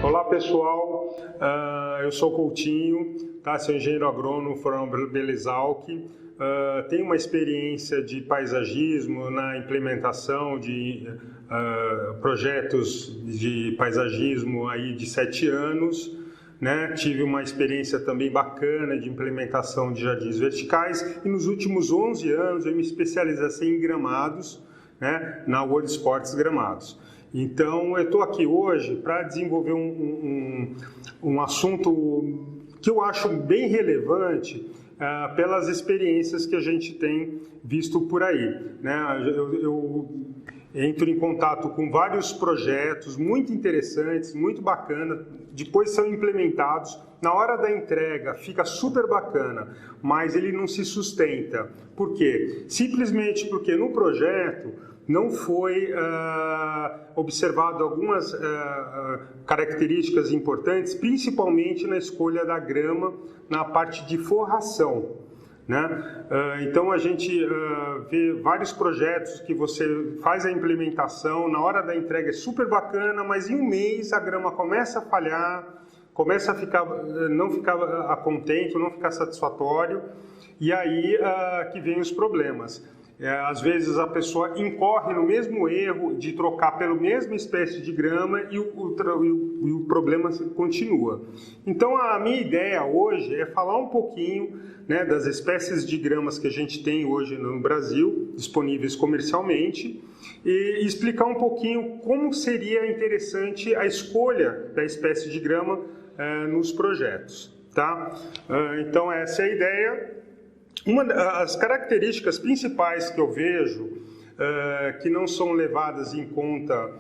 Olá pessoal, eu sou Coutinho, sou engenheiro agrônomo formado pela Exalc. Tenho uma experiência de paisagismo na implementação de projetos de paisagismo aí de 7 anos. Tive uma experiência também bacana de implementação de jardins verticais e nos últimos 11 anos eu me especializei em gramados, na World Sports Gramados. Então, eu estou aqui hoje para desenvolver um assunto que eu acho bem relevante pelas experiências que a gente tem visto por aí. Eu entro em contato com vários projetos muito interessantes, muito bacanas, depois são implementados. Na hora da entrega fica super bacana, mas ele não se sustenta. Por quê? Simplesmente porque no projeto não foi observado algumas características importantes, principalmente na escolha da grama, na parte de forração. Então a gente vê vários projetos que você faz a implementação, na hora da entrega é super bacana, mas em um mês a grama começa a falhar, começa a não ficar contente, não ficar satisfatório, e aí que vem os problemas. Às vezes a pessoa incorre no mesmo erro de trocar pela mesma espécie de grama e o problema continua. Então a minha ideia hoje é falar um pouquinho das espécies de gramas que a gente tem hoje no Brasil, disponíveis comercialmente, e explicar um pouquinho como seria interessante a escolha da espécie de grama nos projetos. Tá? Então essa é a ideia. As características principais que eu vejo que não são levadas em conta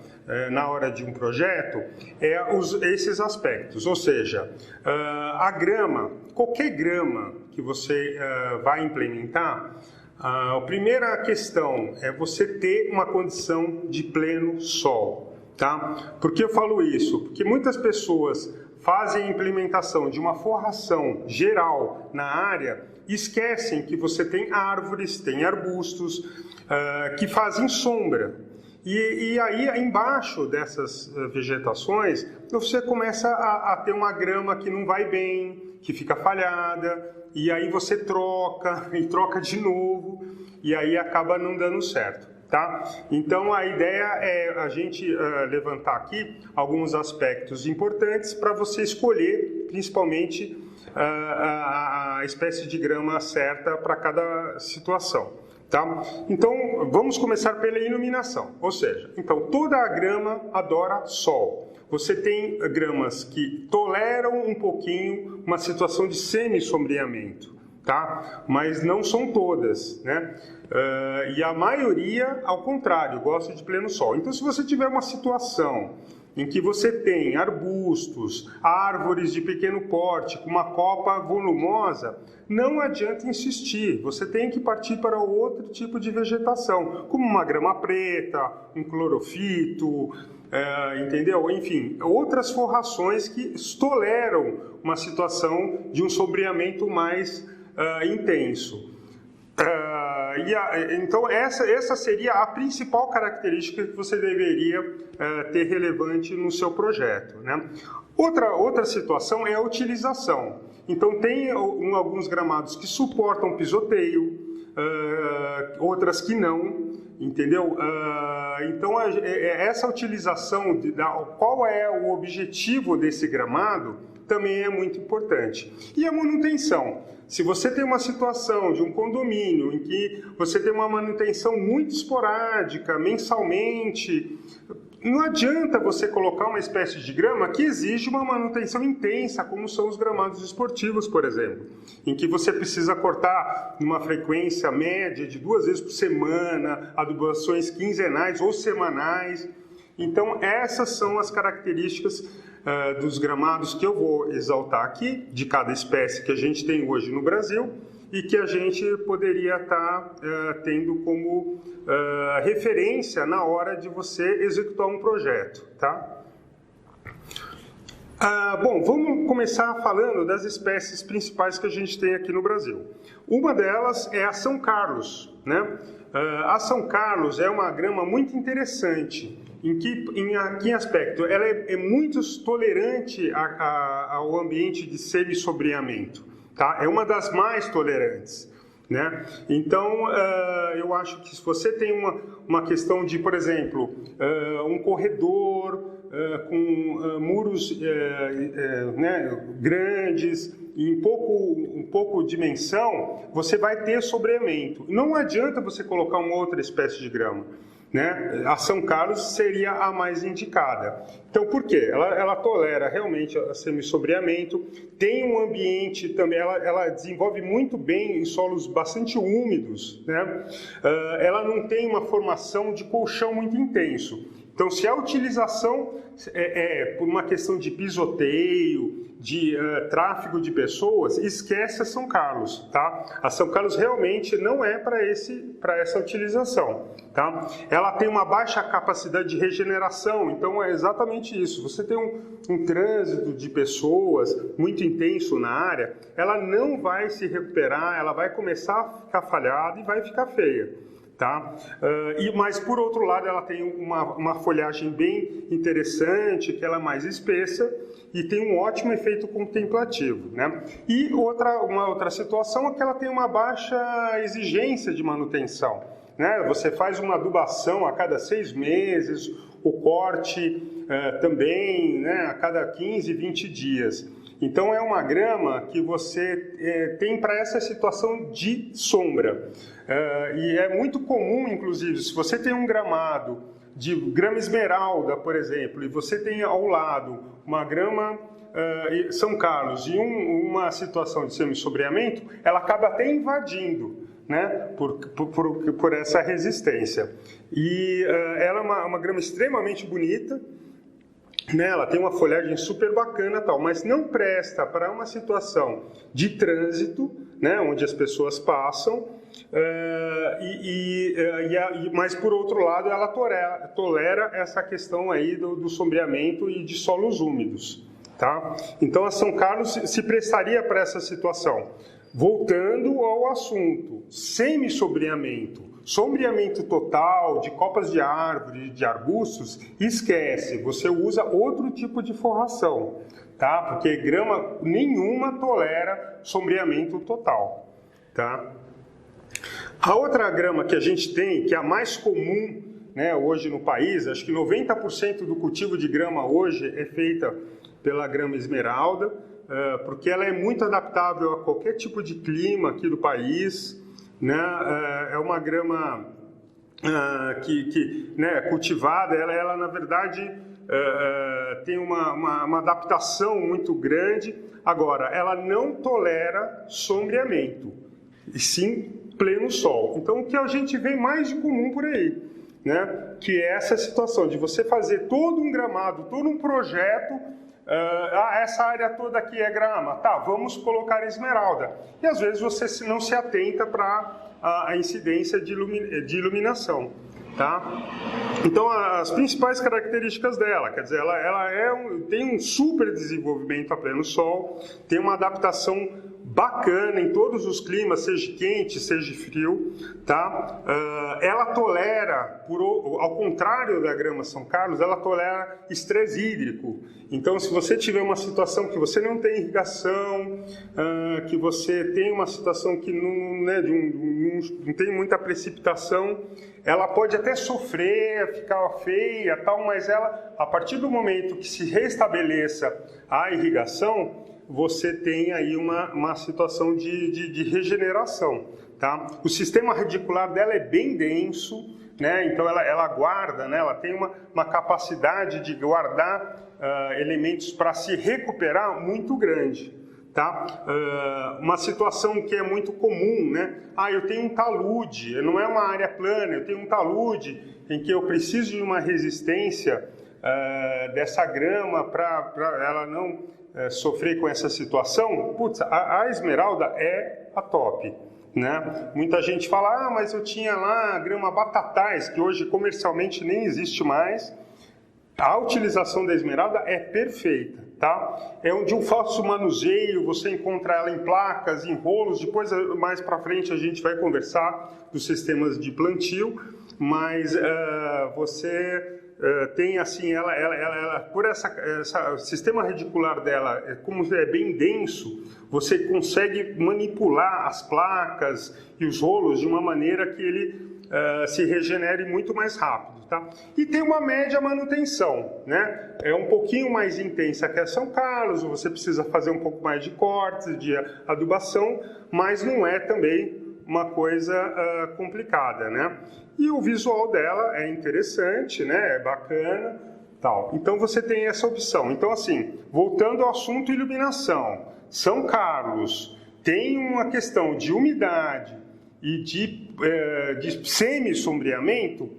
na hora de um projeto esses aspectos, ou seja, a grama, qualquer grama que você vai implementar, a primeira questão é você ter uma condição de pleno sol. Tá? Por que eu falo isso? Porque muitas pessoas fazem a implementação de uma forração geral na área e esquecem que você tem árvores, tem arbustos que fazem sombra. E aí, embaixo dessas vegetações, você começa a ter uma grama que não vai bem, que fica falhada, e aí você troca, e troca de novo, e aí acaba não dando certo. Tá? Então a ideia é a gente levantar aqui alguns aspectos importantes para você escolher principalmente a espécie de grama certa para cada situação. Tá? Então vamos começar pela iluminação, ou seja, então toda a grama adora sol. Você tem gramas que toleram um pouquinho uma situação de semi-sombreamento. Tá? Mas não são todas, e a maioria, ao contrário, gosta de pleno sol. Então, se você tiver uma situação em que você tem arbustos, árvores de pequeno porte, com uma copa volumosa, não adianta insistir, você tem que partir para outro tipo de vegetação, como uma grama preta, um clorofito, entendeu? Enfim, outras forrações que toleram uma situação de um sombreamento mais intenso. Então essa seria a principal característica que você deveria ter relevante no seu projeto. Outra situação é a utilização. Então tem alguns gramados que suportam pisoteio, outras que não, entendeu? Então essa utilização, qual é o objetivo desse gramado, também é muito importante. E a manutenção. Se você tem uma situação de um condomínio em que você tem uma manutenção muito esporádica, mensalmente, não adianta você colocar uma espécie de grama que exige uma manutenção intensa, como são os gramados esportivos, por exemplo, em que você precisa cortar numa frequência média de 2 vezes por semana, adubações quinzenais ou semanais. Então, essas são as características dos gramados que eu vou exaltar aqui, de cada espécie que a gente tem hoje no Brasil e que a gente poderia estar tendo como referência na hora de você executar um projeto. Tá? Bom, vamos começar falando das espécies principais que a gente tem aqui no Brasil. Uma delas é a São Carlos, né? A São Carlos é uma grama muito interessante. Em que aspecto? Ela é muito tolerante ao ambiente de semi-sombreamento, tá? É uma das mais tolerantes, né? Então, eu acho que se você tem uma questão de, por exemplo, um corredor com muros né, grandes e um pouco dimensão, você vai ter sombreamento. Não adianta você colocar uma outra espécie de grama, né? A São Carlos seria a mais indicada. Então, por quê? Ela tolera realmente o semi-sombreamento, tem um ambiente também, ela desenvolve muito bem em solos bastante úmidos, né? Ela não tem uma formação de colchão muito intenso. Então, se a utilização é por uma questão de pisoteio, de tráfego de pessoas, esquece a São Carlos, tá? A São Carlos realmente não é para essa utilização, tá? Ela tem uma baixa capacidade de regeneração, então é exatamente isso. Você tem um trânsito de pessoas muito intenso na área, ela não vai se recuperar, ela vai começar a ficar falhada e vai ficar feia. Tá? Mas, por outro lado, ela tem uma folhagem bem interessante, que ela é mais espessa e tem um ótimo efeito contemplativo, né? E uma outra situação é que ela tem uma baixa exigência de manutenção, né? Você faz uma adubação a cada 6 meses, o corte também, né, a cada 15, 20 dias. Então, é uma grama que você tem para essa situação de sombra. E é muito comum, inclusive, se você tem um gramado de grama esmeralda, por exemplo, e você tem ao lado uma grama São Carlos e uma situação de semi-sombreamento, ela acaba até invadindo, né, por essa resistência. E ela é uma grama extremamente bonita, né, ela tem uma folhagem super bacana, tal, mas não presta para uma situação de trânsito, né, onde as pessoas passam, mas por outro lado ela tolera essa questão aí do sombreamento e de solos úmidos, tá? Então a São Carlos se prestaria para essa situação. Voltando ao assunto, semi-sombreamento, sombreamento total de copas de árvore, de arbustos, esquece, você usa outro tipo de forração, tá? Porque grama nenhuma tolera sombreamento total, tá? A outra grama que a gente tem, que é a mais comum, né, hoje no país, acho que 90% do cultivo de grama hoje é feita pela grama esmeralda, porque ela é muito adaptável a qualquer tipo de clima aqui do país, né? É uma grama que né, cultivada, ela na verdade tem uma adaptação muito grande. Agora, ela não tolera sombreamento, e sim pleno sol. Então, o que a gente vê mais de comum por aí, né? Que é essa situação de você fazer todo um gramado, todo um projeto. Essa área toda aqui é grama, tá, vamos colocar esmeralda. E às vezes você não se atenta para a incidência de iluminação, tá? Então, as principais características dela, quer dizer, ela tem um super desenvolvimento a pleno sol, tem uma adaptação bacana em todos os climas, seja quente, seja frio, tá? Ela tolera, ao contrário da grama São Carlos, ela tolera estresse hídrico. Então, se você tiver uma situação que você não tem irrigação, que você tem uma situação que não tem muita precipitação, ela pode até sofrer, ficar feia, tal, mas ela, a partir do momento que se restabeleça a irrigação, você tem aí uma situação de regeneração, tá? O sistema radicular dela é bem denso, né? Então ela guarda, né? Ela tem uma capacidade de guardar elementos para se recuperar muito grande, tá? Uma situação que é muito comum, né? Eu tenho um talude, não é uma área plana, eu tenho um talude em que eu preciso de uma resistência dessa grama para ela não sofrer com essa situação. Putz, a esmeralda é a top, né? Muita gente fala, mas eu tinha lá a grama batatais, que hoje comercialmente nem existe mais. A utilização da esmeralda é perfeita, tá? É onde um fácil manuseio, você encontra ela em placas, em rolos, depois mais para frente a gente vai conversar dos sistemas de plantio, mas você tem assim, ela por essa sistema radicular dela, como é bem denso, você consegue manipular as placas e os rolos de uma maneira que ele se regenere muito mais rápido, tá? E tem uma média manutenção, né? É um pouquinho mais intensa que a São Carlos, você precisa fazer um pouco mais de cortes, de adubação, mas não é também uma coisa complicada, né? E o visual dela é interessante, né? É bacana, tal. Então você tem essa opção. Então assim, voltando ao assunto iluminação, São Carlos tem uma questão de umidade e de semi-sombreamento,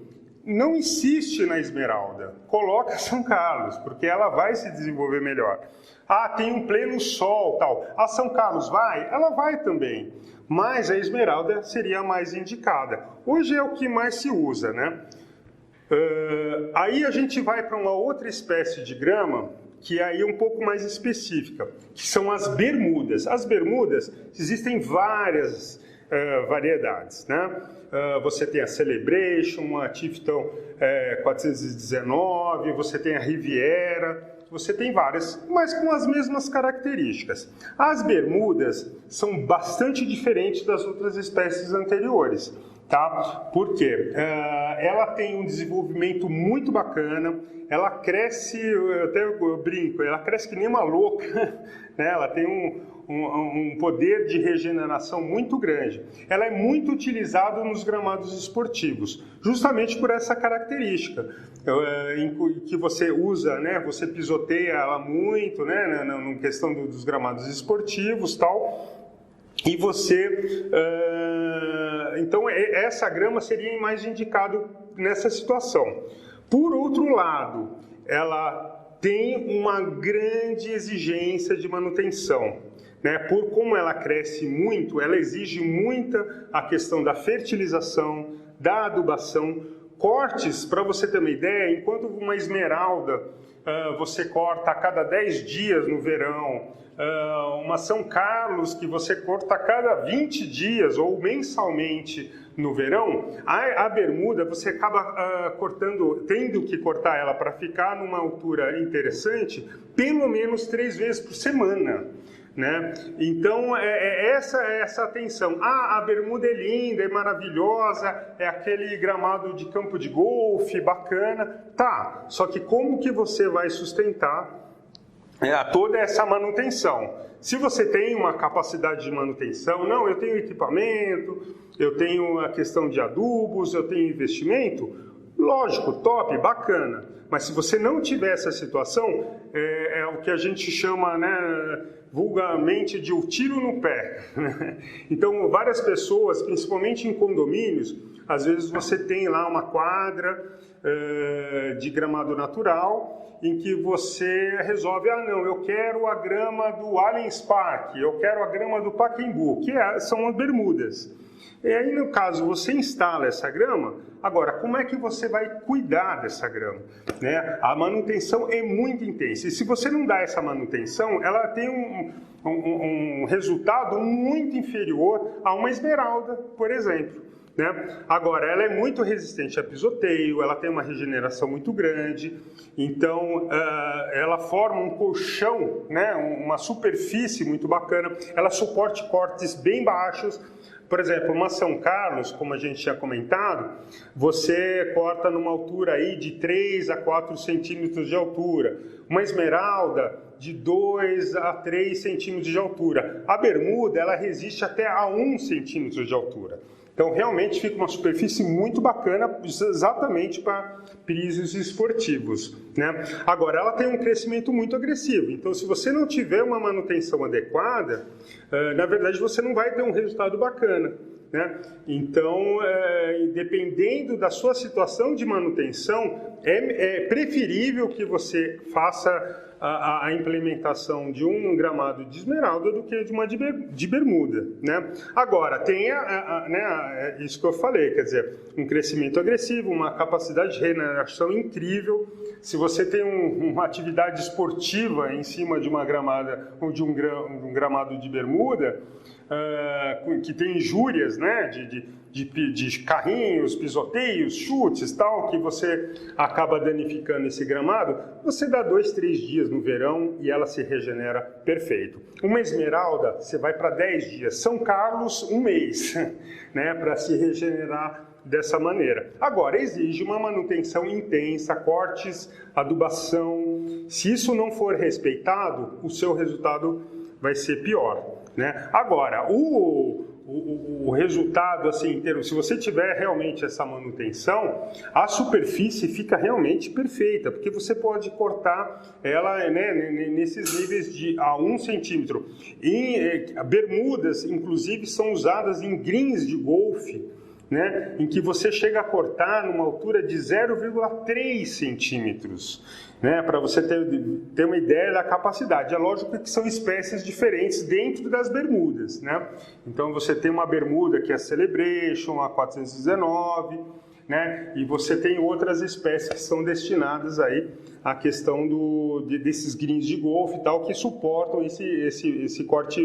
não insiste na Esmeralda. Coloca São Carlos, porque ela vai se desenvolver melhor. Ah, tem um pleno sol, tal. A São Carlos vai? Ela vai também. Mas a Esmeralda seria a mais indicada. Hoje é o que mais se usa, né? Aí a gente vai para uma outra espécie de grama, que aí é um pouco mais específica, que são as bermudas. As bermudas, existem várias variedades, né? Você tem a Celebration, a Tifton 419, você tem a Riviera, você tem várias, mas com as mesmas características. As bermudas são bastante diferentes das outras espécies anteriores, tá? Por quê? Ela tem um desenvolvimento muito bacana, ela cresce, eu até brinco, ela cresce que nem uma louca, né? Ela tem um poder de regeneração muito grande. Ela é muito utilizada nos gramados esportivos, justamente por essa característica, em que você usa, né, você pisoteia ela muito, né, na questão dos gramados esportivos, tal, e você... então, essa grama seria mais indicado nessa situação. Por outro lado, ela tem uma grande exigência de manutenção, né? Por como ela cresce muito, ela exige muita a questão da fertilização, da adubação, cortes, para você ter uma ideia, enquanto uma esmeralda você corta a cada 10 dias no verão, uma São Carlos que você corta a cada 20 dias ou mensalmente no verão, a bermuda você acaba tendo que cortar ela para ficar numa altura interessante, pelo menos 3 vezes por semana, né? Então, essa atenção. A bermuda é linda, é maravilhosa, é aquele gramado de campo de golfe, bacana. Tá, só que como que você vai sustentar toda essa manutenção? Se você tem uma capacidade de manutenção, não, eu tenho equipamento, eu tenho a questão de adubos, eu tenho investimento, lógico, top, bacana. Mas se você não tiver essa situação, é o que a gente chama, né, vulgarmente de o tiro no pé. Então, várias pessoas, principalmente em condomínios, às vezes você tem lá uma quadra de gramado natural, em que você resolve, não, eu quero a grama do Allianz Parque, eu quero a grama do Pacaembu, que são as bermudas. E aí, no caso, você instala essa grama, agora, como é que você vai cuidar dessa grama? Né? A manutenção é muito intensa, e se você não dá essa manutenção, ela tem um resultado muito inferior a uma esmeralda, por exemplo. Né? Agora, ela é muito resistente a pisoteio, ela tem uma regeneração muito grande, então ela forma um colchão, né? Uma superfície muito bacana, ela suporta cortes bem baixos. Por exemplo, uma São Carlos, como a gente tinha comentado, você corta numa altura aí de 3 a 4 centímetros de altura. Uma esmeralda de 2 a 3 centímetros de altura. A bermuda, ela resiste até a 1 centímetro de altura. Então, realmente fica uma superfície muito bacana, exatamente para pisos esportivos, né? Agora, ela tem um crescimento muito agressivo. Então, se você não tiver uma manutenção adequada, na verdade, você não vai ter um resultado bacana, né? Então, dependendo da sua situação de manutenção, é preferível que você faça a implementação de um gramado de esmeralda do que de uma de bermuda, né? Agora, tem isso que eu falei, quer dizer, um crescimento agressivo, uma capacidade de regeneração incrível. Se você tem uma atividade esportiva em cima de uma gramada ou de um gramado de bermuda, que tem injúrias, né, de carrinhos, pisoteios, chutes, tal, que você acaba danificando esse gramado, você dá 2, 3 dias no verão e ela se regenera perfeito. Uma esmeralda, você vai para 10 dias. São Carlos, 1 mês, né, para se regenerar dessa maneira. Agora, exige uma manutenção intensa, cortes, adubação. Se isso não for respeitado, o seu resultado vai ser pior, né? Agora, o resultado, assim, inteiro, se você tiver realmente essa manutenção, a superfície fica realmente perfeita, porque você pode cortar ela, né, nesses níveis de a 1 centímetro. Bermudas, inclusive, são usadas em greens de golfe, né, em que você chega a cortar numa altura de 0,3 centímetros, né, para você ter uma ideia da capacidade. É lógico que são espécies diferentes dentro das bermudas, né? Então você tem uma bermuda que é a Celebration, a 419, né, e você tem outras espécies que são destinadas aí à questão desses greens de golfe e tal, que suportam esse corte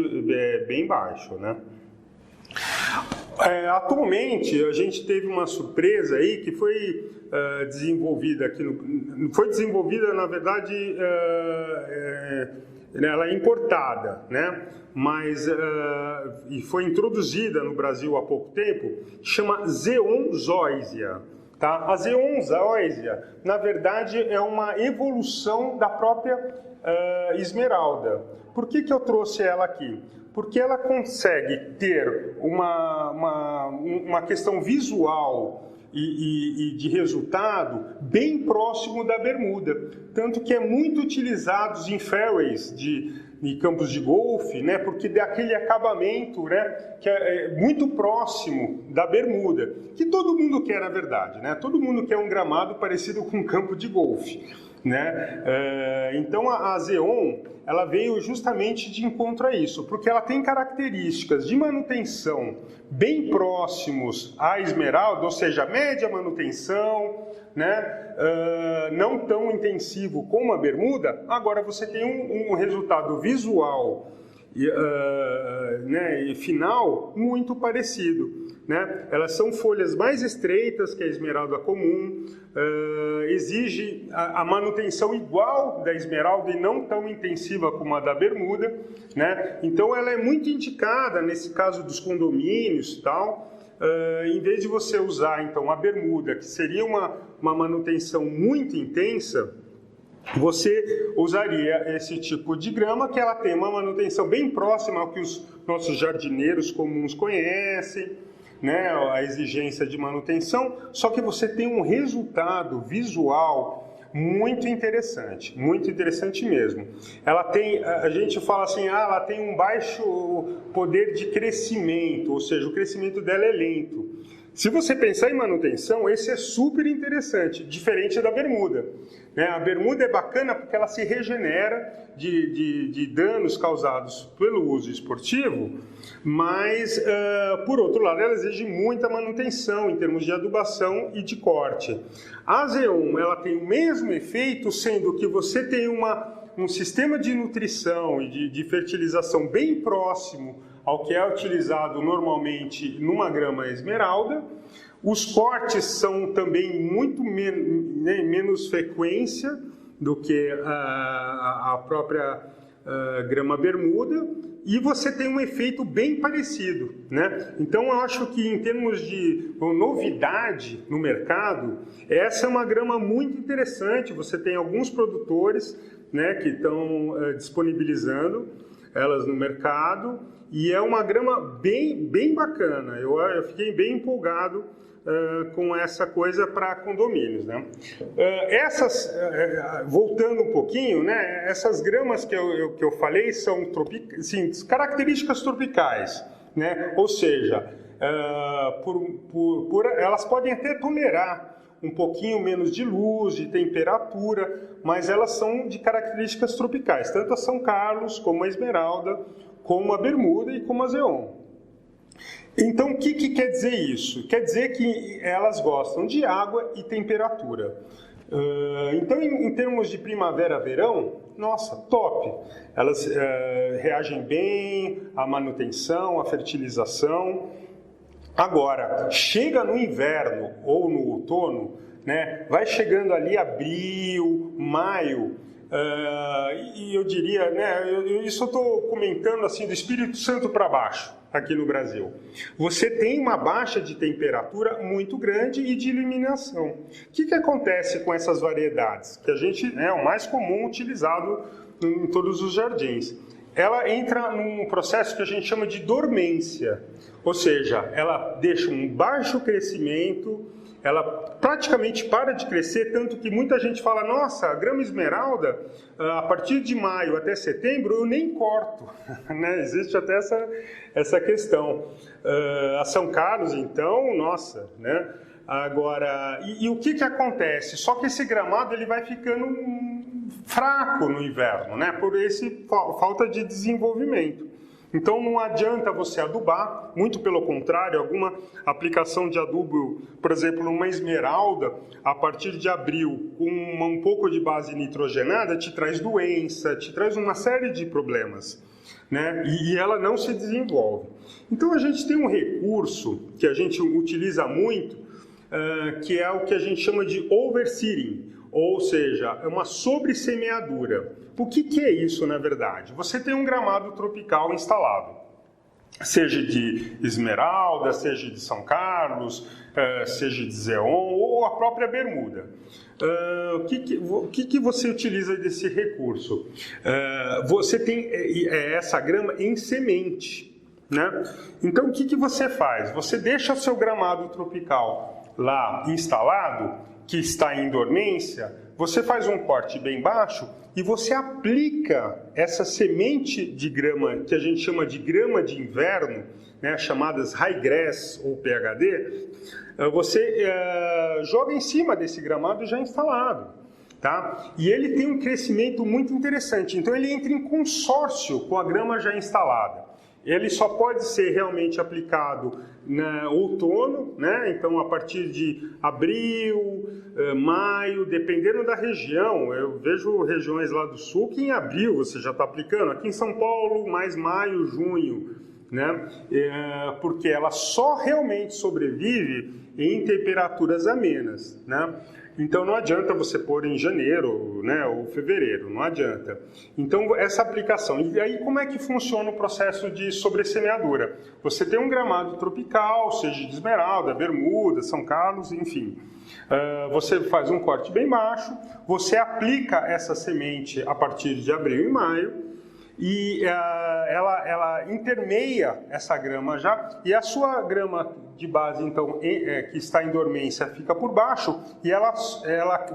bem baixo, né? Atualmente a gente teve uma surpresa aí que foi desenvolvida aqui foi desenvolvida, na verdade, ela é importada, né? Mas e foi introduzida no Brasil há pouco tempo, chama Zeon zoysia. Tá? A Zeon zoysia, na verdade, é uma evolução da própria esmeralda. Por que eu trouxe ela aqui? Porque ela consegue ter uma questão visual e de resultado bem próximo da bermuda. Tanto que é muito utilizado em fairways de campos de golfe, né, porque dá aquele acabamento, né, que é muito próximo da bermuda, que todo mundo quer, na verdade, né? Todo mundo quer um gramado parecido com um campo de golfe, né? Então a Zeon, ela veio justamente de encontro a isso, porque ela tem características de manutenção bem próximos à esmeralda, ou seja, média manutenção, né? Não tão intensivo como a bermuda. Agora você tem um resultado visual e final muito parecido, né? Elas são folhas mais estreitas que a esmeralda comum, exige a manutenção igual da esmeralda e não tão intensiva como a da bermuda, né? Então ela é muito indicada nesse caso dos condomínios e tal. Em vez de você usar então a bermuda, que seria uma manutenção muito intensa, você usaria esse tipo de grama, que ela tem uma manutenção bem próxima ao que os nossos jardineiros comuns conhecem, né, a exigência de manutenção, só que você tem um resultado visual muito interessante mesmo. Ela tem, a gente fala assim, ela tem um baixo poder de crescimento, ou seja, o crescimento dela é lento. Se você pensar em manutenção, esse é super interessante, diferente da bermuda, né? A bermuda é bacana porque ela se regenera de danos causados pelo uso esportivo, mas, por outro lado, ela exige muita manutenção em termos de adubação e de corte. A Zeon, ela tem o mesmo efeito, sendo que você tem um sistema de nutrição e de fertilização bem próximo ao que é utilizado normalmente numa grama esmeralda. Os cortes são também muito menos frequência do que a própria grama bermuda, e você tem um efeito bem parecido, né? Então eu acho que em termos de novidade no mercado, essa é uma grama muito interessante. Você tem alguns produtores, né, que estão disponibilizando elas no mercado, e é uma grama bem bacana. Eu fiquei bem empolgado com essa coisa para condomínios, né? Voltando um pouquinho, né, essas gramas que eu falei são características tropicais, né? Ou seja, elas podem até tolerar um pouquinho menos de luz, de temperatura, mas elas são de características tropicais, tanto a São Carlos, como a Esmeralda, como a Bermuda e como a Zeon. Então, o que quer dizer isso? Quer dizer que elas gostam de água e temperatura. Então, em termos de primavera-verão, nossa, top! Elas reagem bem à manutenção, à fertilização. Agora, chega no inverno ou no outono, né, vai chegando ali abril, maio, e eu diria, né, isso eu estou comentando assim do Espírito Santo para baixo, aqui no Brasil. Você tem uma baixa de temperatura muito grande e de iluminação. O que acontece com essas variedades? Que a gente é o mais comum utilizado em todos os jardins. Ela entra num processo que a gente chama de dormência, ou seja, ela deixa um baixo crescimento, ela praticamente para de crescer, tanto que muita gente fala, nossa, a grama esmeralda, a partir de maio até setembro, eu nem corto. Né? Existe até essa questão. A São Carlos, então, nossa, né? Agora, e o que acontece? Só que esse gramado ele vai ficando fraco no inverno, né? Por falta de desenvolvimento. Então não adianta você adubar, muito pelo contrário, alguma aplicação de adubo, por exemplo, numa esmeralda, a partir de abril, com um pouco de base nitrogenada, te traz doença, te traz uma série de problemas, né? E ela não se desenvolve. Então a gente tem um recurso que a gente utiliza muito, que é o que a gente chama de overseeding, ou seja, é uma sobressemeadura. O que é isso, na verdade? Você tem um gramado tropical instalado, seja de Esmeralda, seja de São Carlos, seja de Zeon ou a própria Bermuda. O que você utiliza desse recurso? Você tem essa grama em semente, né? Então, o que você faz? Você deixa o seu gramado tropical lá instalado, que está em dormência, você faz um corte bem baixo e você aplica essa semente de grama, que a gente chama de grama de inverno, né, chamadas ryegrass ou PHD, você joga em cima desse gramado já instalado. Tá? E ele tem um crescimento muito interessante, então ele entra em consórcio com a grama já instalada. Ele só pode ser realmente aplicado no outono, né? Então a partir de abril, maio, dependendo da região. Eu vejo regiões lá do sul que em abril você já está aplicando. Aqui em São Paulo, mais maio, junho, né? Porque ela só realmente sobrevive em temperaturas amenas, né? Então não adianta você pôr em janeiro, né, ou fevereiro, não adianta. Então essa aplicação, e aí como é que funciona o processo de sobressemeadura? Você tem um gramado tropical, seja de Esmeralda, Bermuda, São Carlos, enfim. Você faz um corte bem baixo, você aplica essa semente a partir de abril e maio, e ela intermeia essa grama já, e a sua grama de base, então, que está em dormência, fica por baixo, e ela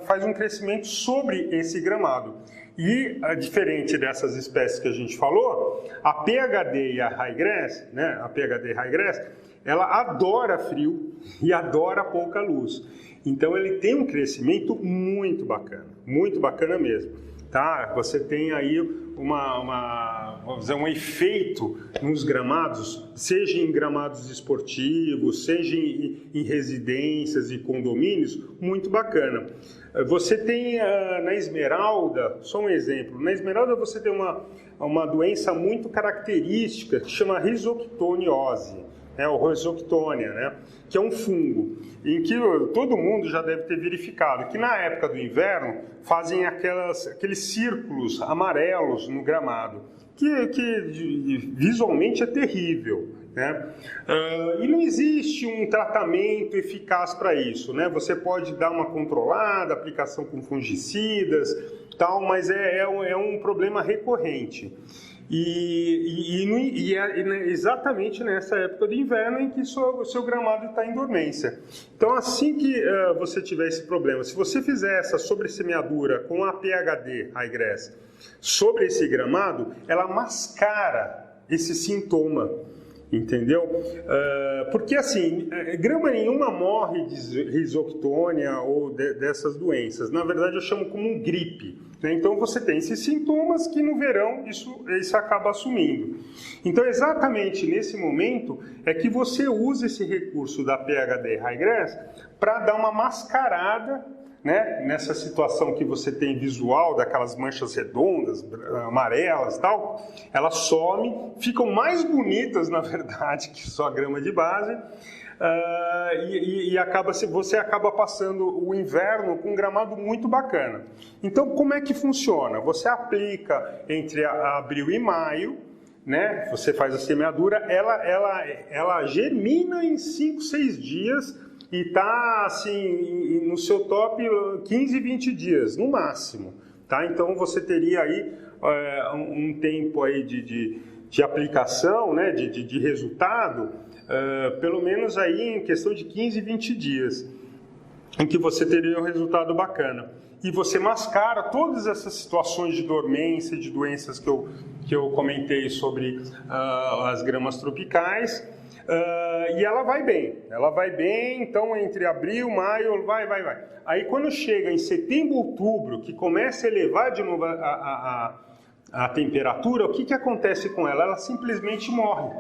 faz um crescimento sobre esse gramado. E, diferente dessas espécies que a gente falou, a PHD e a ryegrass, né, a PHD ryegrass, ela adora frio e adora pouca luz. Então, ele tem um crescimento muito bacana mesmo. Tá? Você tem aí vamos dizer, um efeito nos gramados, seja em gramados esportivos, seja em residências e condomínios, muito bacana. Você tem na Esmeralda, só um exemplo, na Esmeralda você tem uma doença muito característica que chama risoctoniose, ou rhizoctonia, né? Que é um fungo, em que todo mundo já deve ter verificado que na época do inverno fazem aqueles círculos amarelos no gramado, que visualmente é terrível, né? E não existe um tratamento eficaz para isso, né? Você pode dar uma controlada, aplicação com fungicidas, tal, mas é um problema recorrente. E é exatamente nessa época do inverno em que o seu gramado está em dormência. Então, assim que você tiver esse problema, se você fizer essa sobressemeadura com a PHD ryegrass sobre esse gramado, ela mascara esse sintoma. Entendeu? Porque assim, grama nenhuma morre de risoctônia ou dessas doenças. Na verdade, eu chamo como um gripe. Né? Então, você tem esses sintomas que no verão isso acaba assumindo. Então, exatamente nesse momento é que você usa esse recurso da PHD Highgrass para dar uma mascarada, né, nessa situação que você tem visual, daquelas manchas redondas, amarelas e tal, elas somem, ficam mais bonitas, na verdade, que só a grama de base, você acaba passando o inverno com um gramado muito bacana. Então, como é que funciona? Você aplica entre abril e maio, né, você faz a semeadura, ela germina em 5, 6 dias, e está assim, no seu top 15, 20 dias, no máximo. Tá? Então você teria aí um tempo aí de aplicação, né, de resultado, pelo menos aí em questão de 15, 20 dias, em que você teria um resultado bacana. E você mascara todas essas situações de dormência, de doenças que eu comentei sobre as gramas tropicais. E ela vai bem, então entre abril, maio, vai. Aí quando chega em setembro, outubro, que começa a elevar de novo a temperatura, o que acontece com ela? Ela simplesmente morre.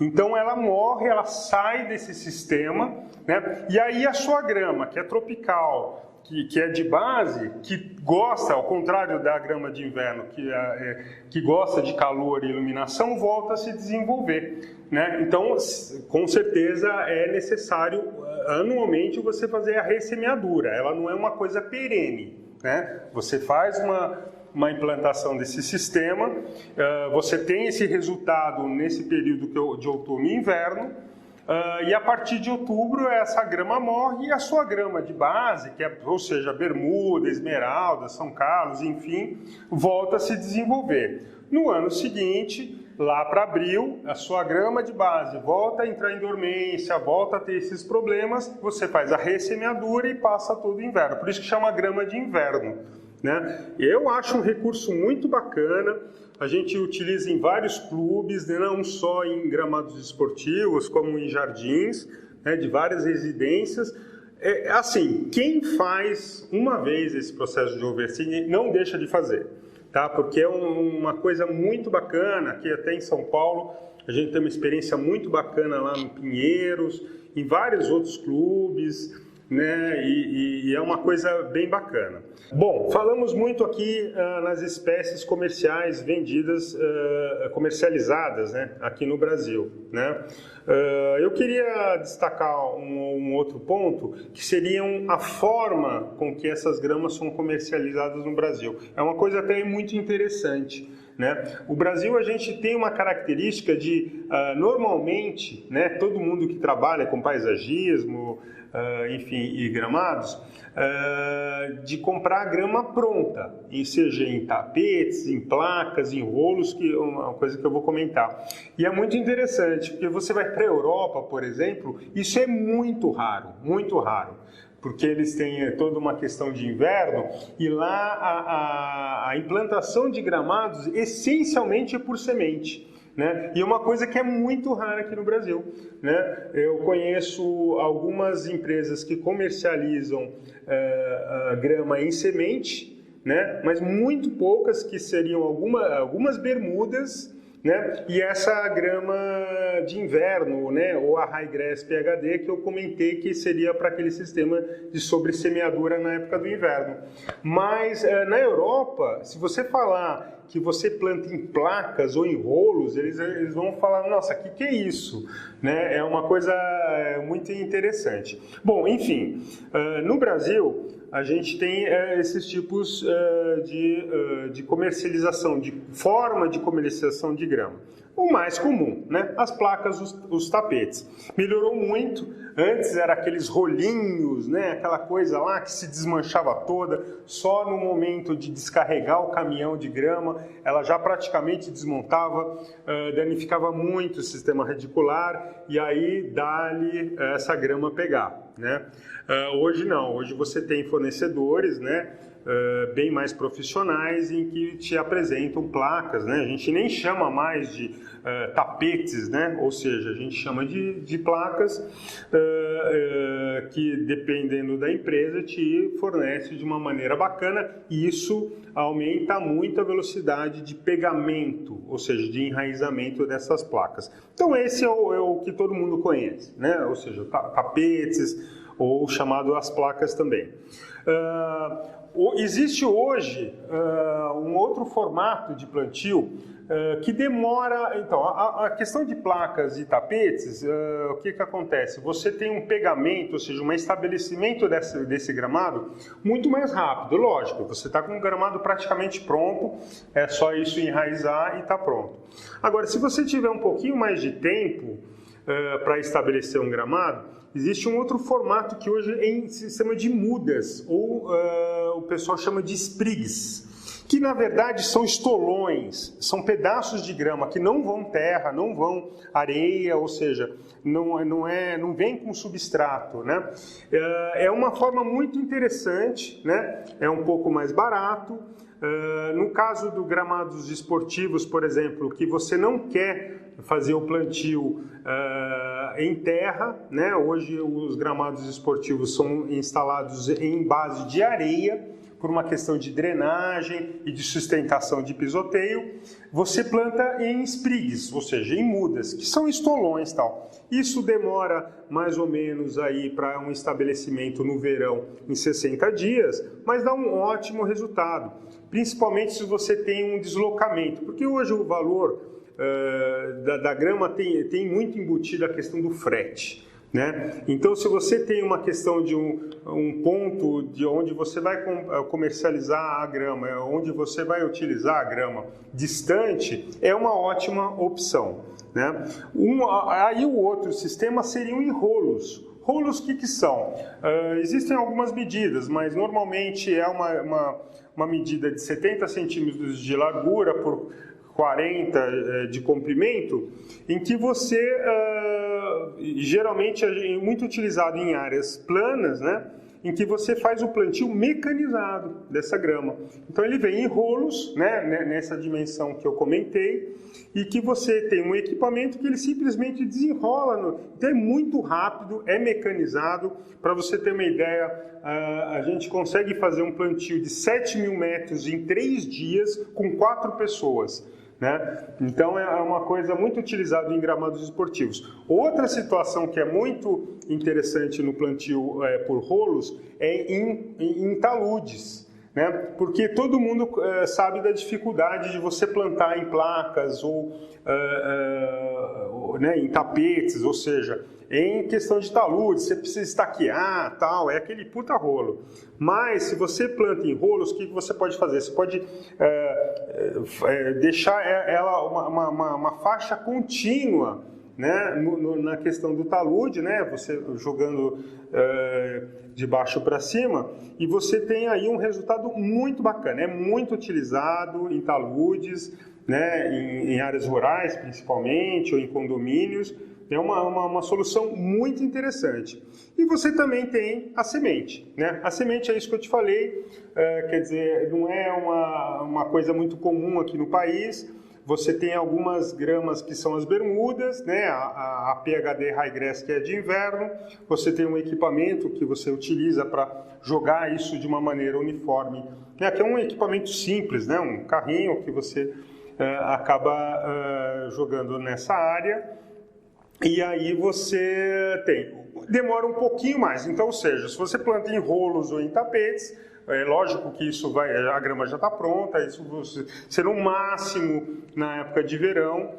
Então ela morre, ela sai desse sistema, né? E aí a sua grama, que é tropical, que é de base, que gosta, ao contrário da grama de inverno, que gosta de calor e iluminação, volta a se desenvolver. Né? Então, com certeza, é necessário anualmente você fazer a ressemeadura. Ela não é uma coisa perene. Né? Você faz uma implantação desse sistema, você tem esse resultado nesse período de outono e inverno, e a partir de outubro essa grama morre e a sua grama de base, ou seja, bermuda, esmeralda, São Carlos, enfim, volta a se desenvolver. No ano seguinte, lá para abril, a sua grama de base volta a entrar em dormência, volta a ter esses problemas, você faz a ressemeadura e passa todo o inverno. Por isso que chama grama de inverno. Né? Eu acho um recurso muito bacana, a gente utiliza em vários clubes, né? Não só em gramados esportivos, como em jardins, né? De várias residências. Assim, quem faz uma vez esse processo de overseeding não deixa de fazer, tá? Porque é uma coisa muito bacana, aqui até em São Paulo, a gente tem uma experiência muito bacana lá no Pinheiros, em vários outros clubes, né? E é uma coisa bem bacana. Bom, falamos muito aqui nas espécies comerciais vendidas, comercializadas, né, aqui no Brasil, né? Eu queria destacar um outro ponto, que seriam a forma com que essas gramas são comercializadas no Brasil. É uma coisa até muito interessante. Né? O Brasil, a gente tem uma característica de, normalmente, né, todo mundo que trabalha com paisagismo, enfim, e gramados, de comprar grama pronta, seja em tapetes, em placas, em rolos, que é uma coisa que eu vou comentar. E é muito interessante, porque você vai para a Europa, por exemplo, isso é muito raro, porque eles têm toda uma questão de inverno, e lá a implantação de gramados essencialmente é por semente. Né? E uma coisa que é muito rara aqui no Brasil. Né? Eu conheço algumas empresas que comercializam grama em semente, né? Mas muito poucas que seriam algumas bermudas, né? E essa grama de inverno, né? Ou a Highgrass PHD, que eu comentei que seria para aquele sistema de sobressemeadura na época do inverno. Mas na Europa, se você falar que você planta em placas ou em rolos, eles vão falar, nossa, que é isso? Né? É uma coisa muito interessante. Bom, enfim, no Brasil, a gente tem esses tipos de comercialização, de forma de comercialização de grama. O mais comum, né? As placas, os tapetes. Melhorou muito. Antes era aqueles rolinhos, né? Aquela coisa lá que se desmanchava toda. Só no momento de descarregar o caminhão de grama, ela já praticamente desmontava, danificava muito o sistema radicular e aí dá-lhe essa grama pegar, né? Hoje não. Hoje você tem fornecedores, né? bem mais profissionais, em que te apresentam placas, né? A gente nem chama mais de tapetes, né? Ou seja, a gente chama de placas que, dependendo da empresa, te fornece de uma maneira bacana, e isso aumenta muito a velocidade de pegamento, ou seja, de enraizamento dessas placas. Então esse é o que todo mundo conhece, né? Ou seja, tapetes, ou chamado as placas também. Existe hoje um outro formato de plantio que demora. Então, a questão de placas e tapetes, o que acontece? Você tem um pegamento, ou seja, um estabelecimento desse gramado muito mais rápido, lógico. Você está com o gramado praticamente pronto, é só isso enraizar e está pronto. Agora, se você tiver um pouquinho mais de tempo para estabelecer um gramado, existe um outro formato que hoje é em sistema de mudas, ou o pessoal chama de sprigs, que na verdade são estolões, são pedaços de grama que não vão terra, não vão areia, ou seja, não vem com substrato, né? É uma forma muito interessante, né? É um pouco mais barato. No caso do gramados esportivos, por exemplo, que você não quer fazer o plantio em terra, né? Hoje os gramados esportivos são instalados em base de areia, por uma questão de drenagem e de sustentação de pisoteio. Você planta em sprigs, ou seja, em mudas, que são estolões, tal. Isso demora mais ou menos aí para um estabelecimento no verão em 60 dias, mas dá um ótimo resultado, principalmente se você tem um deslocamento, porque hoje o valor da grama tem muito embutido a questão do frete, né? Então, se você tem uma questão de um ponto de onde você vai comercializar a grama, onde você vai utilizar a grama distante, é uma ótima opção, né? Aí o outro sistema seriam em rolos. Rolos, o que são? Existem algumas medidas, mas normalmente é uma medida de 70 centímetros de largura por 40 de comprimento, em que você, geralmente é muito utilizado em áreas planas, né? Em que você faz o plantio mecanizado dessa grama. Então ele vem em rolos, né, nessa dimensão que eu comentei, e que você tem um equipamento que ele simplesmente desenrola. Então é muito rápido, é mecanizado. Para você ter uma ideia, a gente consegue fazer um plantio de 7.000 metros em 3 dias com 4 pessoas. Né? Então é uma coisa muito utilizada em gramados esportivos. Outra situação que é muito interessante no plantio por rolos é em taludes, né? Porque todo mundo sabe da dificuldade de você plantar em placas ou né, em tapetes, ou seja, em questão de talude, você precisa estaquear, tal, é aquele puta rolo. Mas se você planta em rolos, o que você pode fazer? Você pode deixar ela uma faixa contínua, né, na questão do talude, né, você jogando de baixo para cima, e você tem aí um resultado muito bacana. É muito utilizado em taludes, né, em áreas rurais principalmente, ou em condomínios. É uma solução muito interessante. E você também tem a semente, né? A semente é isso que eu te falei, quer dizer, não é uma coisa muito comum aqui no país. Você tem algumas gramas que são as bermudas, né? A PHD Highgrass, que é de inverno. Você tem um equipamento que você utiliza para jogar isso de uma maneira uniforme, né? Que é um equipamento simples, né? Um carrinho que você acaba jogando nessa área. E aí você demora um pouquinho mais. Então, ou seja, se você planta em rolos ou em tapetes, é lógico que a grama já está pronta, isso será no máximo na época de verão,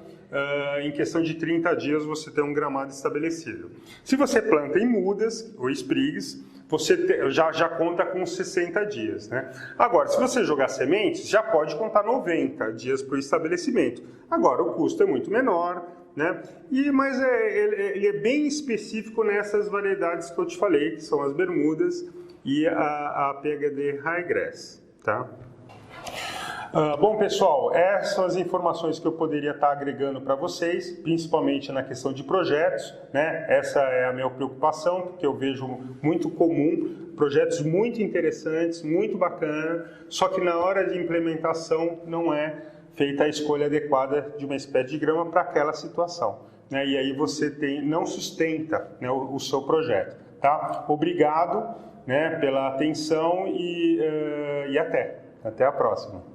em questão de 30 dias você tem um gramado estabelecido. Se você planta em mudas ou sprigs, você já conta com 60 dias, né? Agora, se você jogar sementes, já pode contar 90 dias para o estabelecimento. Agora, o custo é muito menor, né? Mas ele é bem específico nessas variedades que eu te falei, que são as bermudas e a PHD Highgrass, tá? Bom, pessoal, essas são as informações que eu poderia estar agregando para vocês, principalmente na questão de projetos, né? Essa é a minha preocupação, porque eu vejo muito comum, projetos muito interessantes, muito bacana, só que na hora de implementação não é feita a escolha adequada de uma espécie de grama para aquela situação, né? E aí você não sustenta, né, o seu projeto, tá? Obrigado, né, pela atenção e até a próxima.